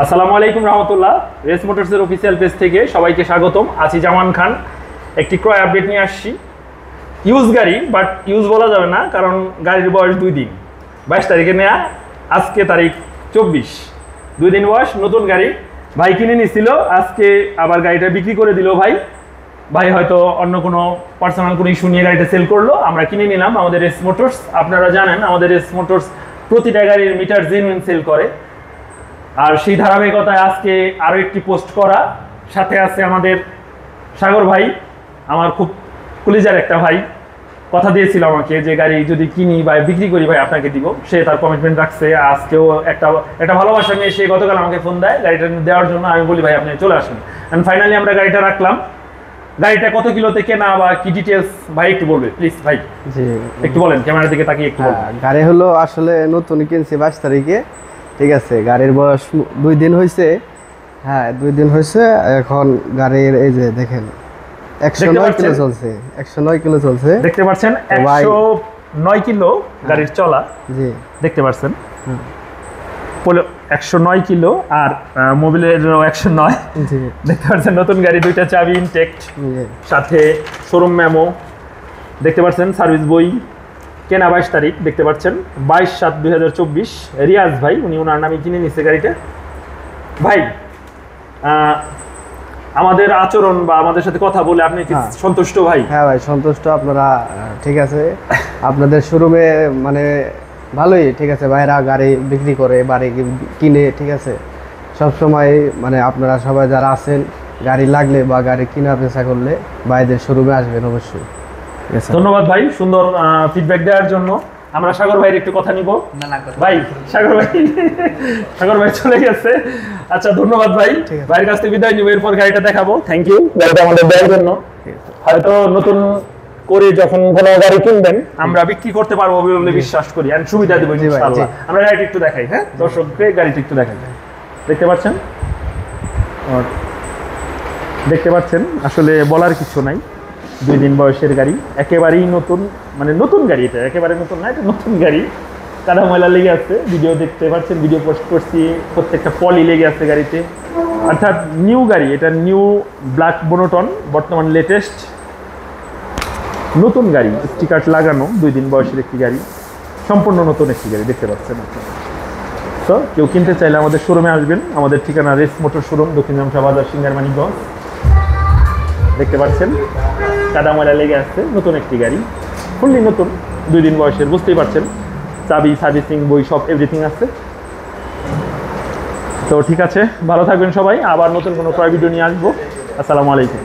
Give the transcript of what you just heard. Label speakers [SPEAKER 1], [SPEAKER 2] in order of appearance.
[SPEAKER 1] আসসালামু আলাইকুম রহমতুল্লাহ। Race মোটরসের official page থেকে সবাইকে স্বাগতম। আছি জামান খান। একটি ক্রয় আপডেট নিয়ে আসছি। ইউজ গাড়ি, বাট ইউজ বলা যাবে না, কারণ গাড়ির বয়স 2 দিন। 22 তারিখে নেয়া, আজকে তারিখ 24। 2 দিন বয়স, নতুন গাড়ি। ভাই কিনে নিছিল, আজকে আবার গাড়িটা বিক্রি করে দিল ভাই হয়তো অন্য কোনো পার্সোনাল কোনো ইস্যু নিয়ে গাড়িটা সেল করলো, আমরা কিনে নিলাম আমাদের রেস মোটরস। আপনারা জানেন আমাদের রেস মোটরস প্রতিটা গাড়ির মিটার জেনুইন সেল করে। আর সেই ধারাবাহিকতায় আজকে আরও একটি পোস্ট করা, সাথে আছে আমাদের সাগর ভাই, আমার খুব কলিজার একটা ভাই। কথা দিয়েছিল আমাকে যে গাড়ি যদি কিনি বা বিক্রি করি ভাই আপনাকে দিব, সে তার কমিটমেন্ট রাখছে। আজকেও একটা ভালোবাসা নিয়ে সে গতকাল আমাকে ফোন দেয় গাড়িটা দেওয়ার জন্য। আমি বলি ভাই আপনি চলে আসেন, অ্যান্ড ফাইনালি আমরা গাড়িটা রাখলাম। গাড়িটা কত কিলোতে কেনা বা কি ডিটেলস ভাই একটু বলবে প্লিজ ভাই।
[SPEAKER 2] জি,
[SPEAKER 1] একটু বলেন, ক্যামেরার দিকে তাকিয়ে একটু বলবেন।
[SPEAKER 2] গাড়ি হলো আসলে নতুন কিনছি 22 তারিখে, ঠিক আছে। গাড়ির বয়স 2 দিন হয়েছে। হ্যাঁ, 2 দিন হয়েছে। এখন গাড়ির এই যে দেখেন 109 কিলো চলছে, 109 কিলো চলছে।
[SPEAKER 1] দেখতে পাচ্ছেন 109 কিলো গাড়ির চলা।
[SPEAKER 2] জি,
[SPEAKER 1] দেখতে পাচ্ছেন 109 কিলো, আর মোবিলের 109।
[SPEAKER 2] জি,
[SPEAKER 1] দেখতে পাচ্ছেন নতুন গাড়ি, 2টা চাবি ইনটেক্ট, সাথে শোরুম মেমো। দেখতে পাচ্ছেন সার্ভিস বই, কেনা 22 তারিখ। দেখতে পাচ্ছেন 22/7/2024। রিয়াজ ভাই, উনি ওনার নামে কিনে নিচ্ছে গাড়িটা। ভাই আমাদের আচরণ বা আমাদের সাথে কথা বলে আপনি কি সন্তুষ্ট ভাই?
[SPEAKER 2] হ্যাঁ ভাই, সন্তুষ্ট। আপনারা ঠিক আছে, আপনাদের শোরুমে মানে ভালোই, ঠিক আছে। ভাইরা গাড়ি বিক্রি করে, বাড়ি কিনে, ঠিক আছে। সবসময় মানে আপনারা সবাই যারা আছেন, গাড়ি লাগলে বা গাড়ি কেনার চেষ্টা করলে ভাইদের শোরুমে আসবেন অবশ্যই।
[SPEAKER 1] ধন্যবাদ ভাই সুন্দর ফিডব্যাক দেওয়ার জন্য। আমরা সাগর ভাইয়ের একটু কথা নিব। ভাই সাগর ভাই চলে গেছে। আচ্ছা, ধন্যবাদ ভাই। ভাইয়ের কাছ থেকে বিদায় নিব, এরপর গাড়িটা দেখাবো। থ্যাংক ইউ গাড়িটা আমাদের দেওয়ার জন্য। হয়তো নতুন করে যখন কোনো গাড়ি কিনবেন আমরা বিক্রি করতে পারবো বলে বিশ্বাস করি, আর সুবিধা দেবো ইনশাআল্লাহ। আমরা গাড়িটা একটু দেখাই। হ্যাঁ, দর্শককে গাড়িটা একটু দেখাই। দেখতে পাচ্ছেন, দেখতে পাচ্ছেন আসলে বলার কিছু নাই। 2 দিন বয়সের গাড়ি, একেবারেই নতুন, মানে নতুন গাড়ি। এটা একেবারে নতুন না, এটা নতুন গাড়ি। কাদা ময়লা লেগে আছে, ভিডিও দেখতে পাচ্ছেন, ভিডিও পোস্ট করছি, প্রত্যেকটা পলি লেগে আছে গাড়িতে। অর্থাৎ নিউ গাড়ি, এটা নিউ ব্ল্যাক মোনোটন, বর্তমান লেটেস্ট নতুন গাড়ি, স্টিকার লাগানো। 2 দিন বয়সের একটি গাড়ি, সম্পূর্ণ নতুন একটি গাড়ি। দেখতে পাচ্ছেন আপনারা। তো কেউ কিনতে চাইলে আমাদের শোরুমে আসবেন। আমাদের ঠিকানা রেস মোটর শোরুম, দক্ষিণ জামশা বাজার, সিঙ্গার মানিকগঞ্জ। দেখতে পাচ্ছেন কাদা ময়লা লেগে আসছে, নতুন একটি গাড়ি, ফুললি নতুন, 2 দিন বয়সের। বুঝতেই পারছেন, চাবি, সার্ভিসিং বই সব এভরিথিং আছে। তো ঠিক আছে, ভালো থাকবেন সবাই। আবার নতুন কোনো ক্রয় ভিডিও নিয়ে আসবো। আসসালামু আলাইকুম।